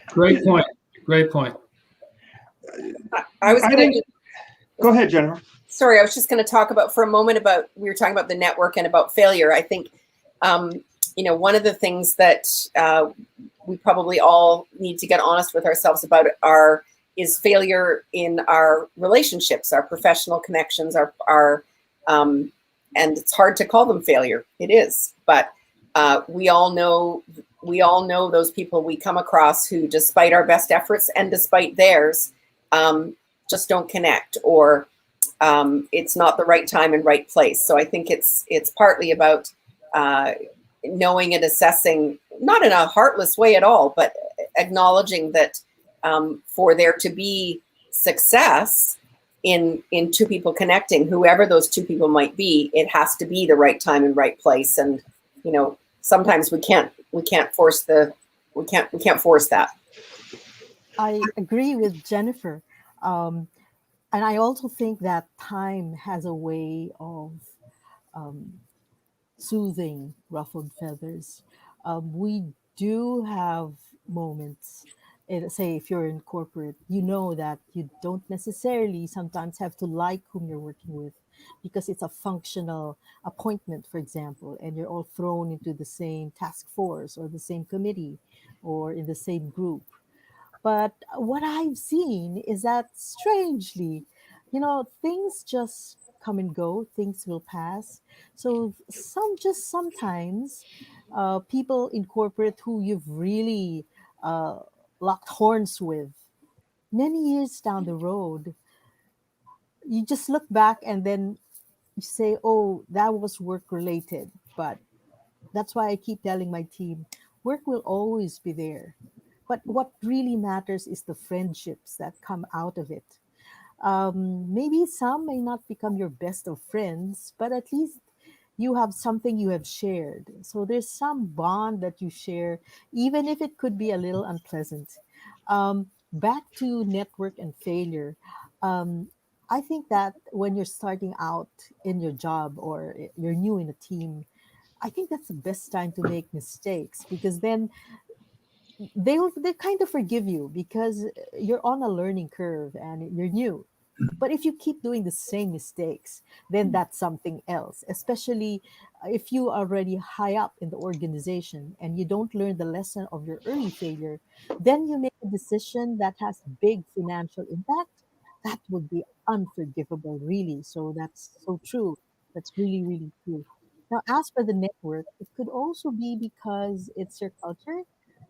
F: Great point. Great point.
A: Go ahead, Jennifer.
E: Sorry, I was just going to talk about for a moment about, we were talking about the network and about failure. I think, one of the things that we probably all need to get honest with ourselves about is failure in our relationships, our professional connections, and it's hard to call them failure. It is, but we all know those people we come across who, despite our best efforts and despite theirs, just don't connect, or it's not the right time and right place. So I think it's partly about knowing and assessing, not in a heartless way at all, but acknowledging that for there to be success in two people connecting, whoever those two people might be, it has to be the right time and right place. And sometimes we can't force that.
C: I agree with Jennifer. And I also think that time has a way of soothing ruffled feathers. We do have moments, say if you're in corporate, that you don't necessarily sometimes have to like whom you're working with, because it's a functional appointment, for example, and you're all thrown into the same task force or the same committee or in the same group. But what I've seen is that strangely, things just come and go, things will pass. So sometimes people in corporate who you've really locked horns with, many years down the road, you just look back and then you say, oh, that was work related. But that's why I keep telling my team, work will always be there. But what really matters is the friendships that come out of it. Maybe some may not become your best of friends, but at least you have something you have shared. So there's some bond that you share, even if it could be a little unpleasant. Back to network and failure. I think that when you're starting out in your job or you're new in a team, I think that's the best time to make mistakes, because then they kind of forgive you because you're on a learning curve and you're new. But if you keep doing the same mistakes, then that's something else, especially if you are already high up in the organization and you don't learn the lesson of your early failure, then you make a decision that has big financial impact. That would be unforgivable, really. So that's so true. That's really, really true. Now, as for the network, it could also be because it's your culture.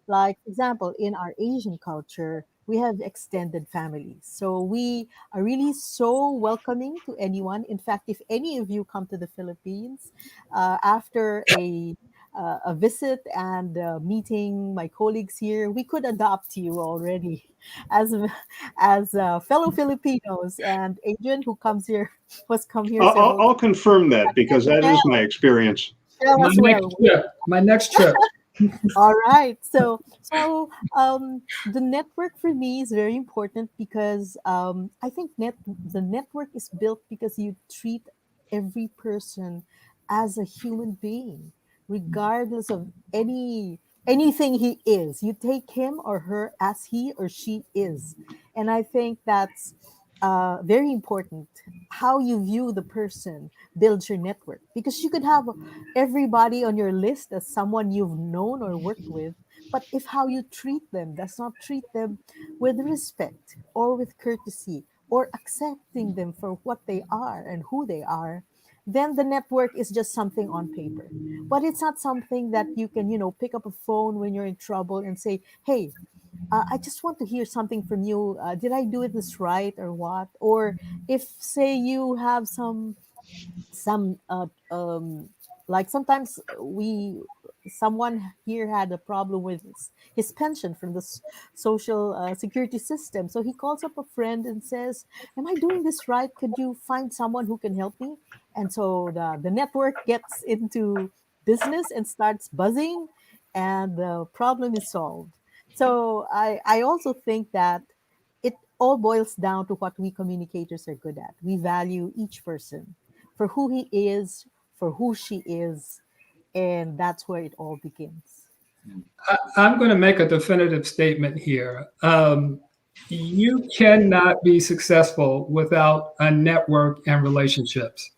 C: Like, for example, in our Asian culture, we have extended families. So we are really so welcoming to anyone. In fact, if any of you come to the Philippines after a visit and meeting my colleagues here, we could adopt you already as fellow Filipinos. And Adrian, who comes here,
A: I'll confirm that, because that is my experience.
F: My next trip.
C: All right. The network for me is very important because I think the network is built because you treat every person as a human being, regardless of anything he is. You take him or her as he or she is, and I think that's very important. How you view the person builds your network because you could have everybody on your list as someone you've known or worked with, but if how you treat them does not treat them with respect or with courtesy or accepting them for what they are and who they are, then the network is just something on paper, but it's not something that you can pick up a phone when you're in trouble and say, hey, I just want to hear something from you. Did I do this right or what? Or if say you have some like sometimes we someone here had a problem with his pension from the social security system, so he calls up a friend and says, am I doing this right? Could you find someone who can help me? And so the network gets into business and starts buzzing, and the problem is solved. So I also think that it all boils down to what we communicators are good at. We value each person for who he is, for who she is, and that's where it all begins.
F: I'm going to make a definitive statement here. You cannot be successful without a network and relationships.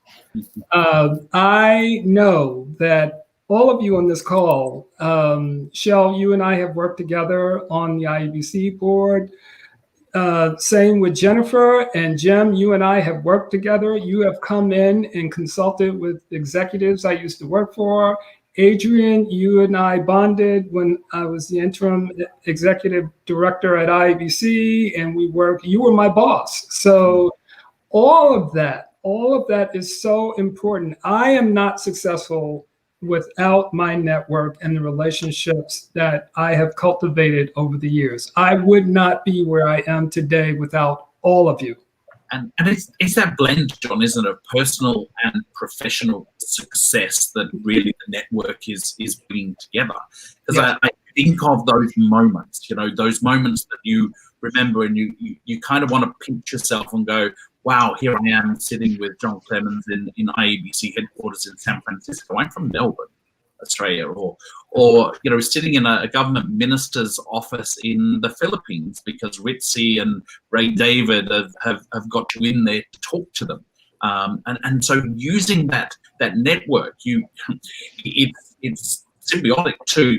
F: I know that all of you on this call, Shel, you and I have worked together on the IABC board. Same with Jennifer and Jim. You and I have worked together. You have come in and consulted with executives I used to work for. Adrian, you and I bonded when I was the interim executive director at IABC, and we worked. You were my boss. So all of that is so important. I am not successful without my network and the relationships that I have cultivated over the years. I would not be where I am today without all of you.
B: And it's that blend, John, isn't it, of personal and professional success that really the network is bringing together. Because
F: Yeah.
B: I think of those moments, those moments that you remember and you kind of want to pinch yourself and go, wow, here I am sitting with John Clemons in IABC headquarters in San Francisco. I'm from Melbourne, Australia, or sitting in a government minister's office in the Philippines because Ritzi and Ray David have got you in there to talk to them. And so using that network, it's symbiotic to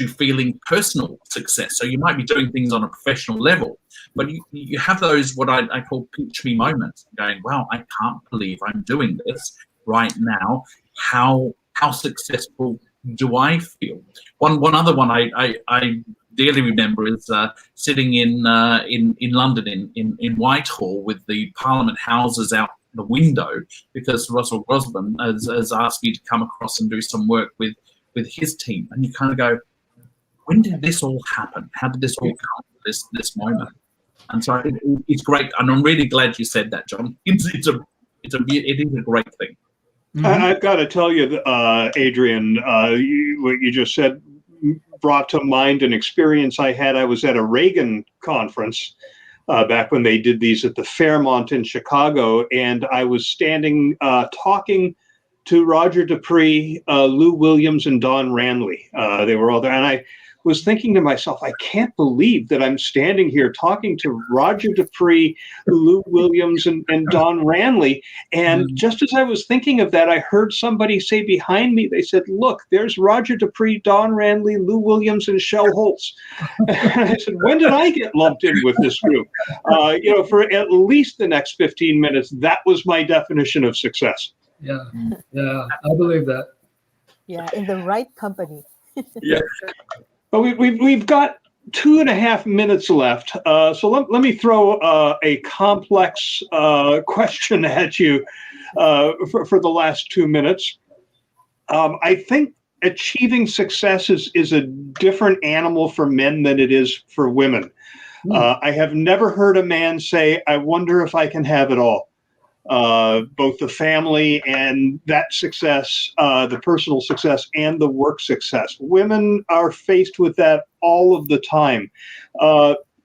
B: feeling personal success. So you might be doing things on a professional level, but you have those what I call pinch me moments, going, wow, I can't believe I'm doing this right now. How successful do I feel? One other one I dearly remember is sitting in London in Whitehall with the Parliament houses out the window because Russell Grosban has asked me to come across and do some work with his team, and you kind of go, when did this all happen? How did this all come to this moment? And so I think it's great, and I'm really glad you said that, John. It is a great thing.
A: Mm-hmm. I've got to tell you, Adrian, what you just said brought to mind an experience I had. I was at a Reagan conference back when they did these at the Fairmont in Chicago, and I was standing talking to Roger Dupree, Lou Williams, and Don Ranley. They were all there, and I was thinking to myself, I can't believe that I'm standing here talking to Roger Dupree, Lou Williams, and Don Ranley. And just as I was thinking of that, I heard somebody say behind me, they said, look, there's Roger Dupree, Don Ranley, Lou Williams, and Shel Holtz. And I said, when did I get lumped in with this group? For at least the next 15 minutes, that was my definition of success.
F: Yeah, I believe that.
C: Yeah, in the right company.
A: Yeah. Well, we've got 2.5 minutes left, so let me throw a complex question at you for the last 2 minutes. I think achieving success is a different animal for men than it is for women. I have never heard a man say, I wonder if I can have it all. both the family and that success, the personal success and the work success. Women are faced with that all of the time.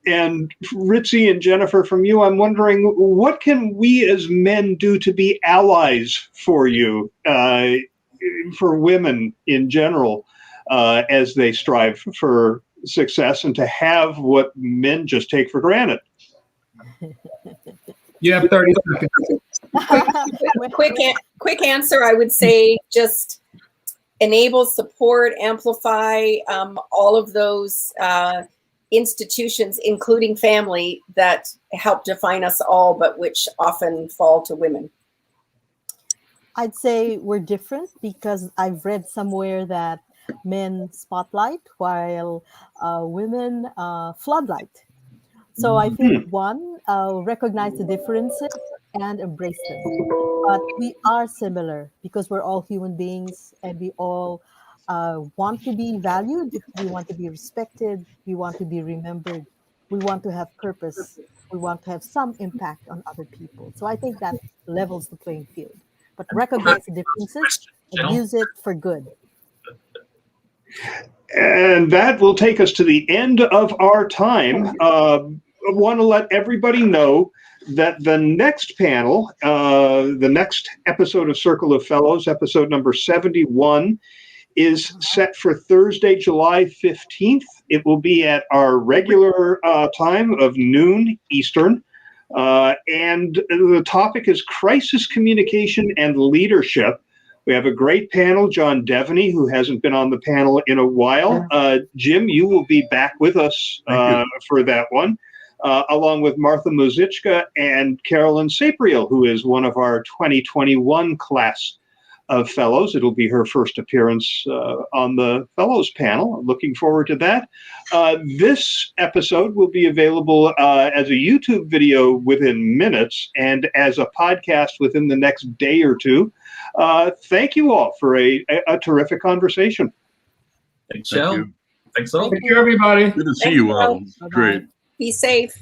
A: And Ritzi and Jennifer, from you, I'm wondering, what can we as men do to be allies for you, for women in general, as they strive for success and to have what men just take for granted?
F: You have 30 seconds.
E: Quick answer, I would say just enable, support, amplify all of those institutions, including family, that help define us all, but which often fall to women.
C: I'd say we're different because I've read somewhere that men spotlight while women floodlight. So I think recognize the differences and embrace them. But we are similar because we're all human beings and we all want to be valued. We want to be respected. We want to be remembered. We want to have purpose. We want to have some impact on other people. So I think that levels the playing field. But recognize the differences and use it for good.
A: And that will take us to the end of our time. I want to let everybody know that the next panel, the next episode of Circle of Fellows, episode number 71, is set for Thursday, July 15th. It will be at our regular time of noon Eastern. And the topic is crisis communication and leadership. We have a great panel, John Devaney, who hasn't been on the panel in a while. Jim, you will be back with us for that one, along with Martha Muzichka and Carolyn Sapriel, who is one of our 2021 class of Fellows. It'll be her first appearance on the Fellows panel. I'm looking forward to that. This episode will be available as a YouTube video within minutes and as a podcast within the next day or two. Thank you all for a terrific conversation.
B: Thanks, Shel. Thanks all.
F: Thank you, everybody.
D: Good to see you all.
C: Bye-bye.
D: Great.
E: Be safe.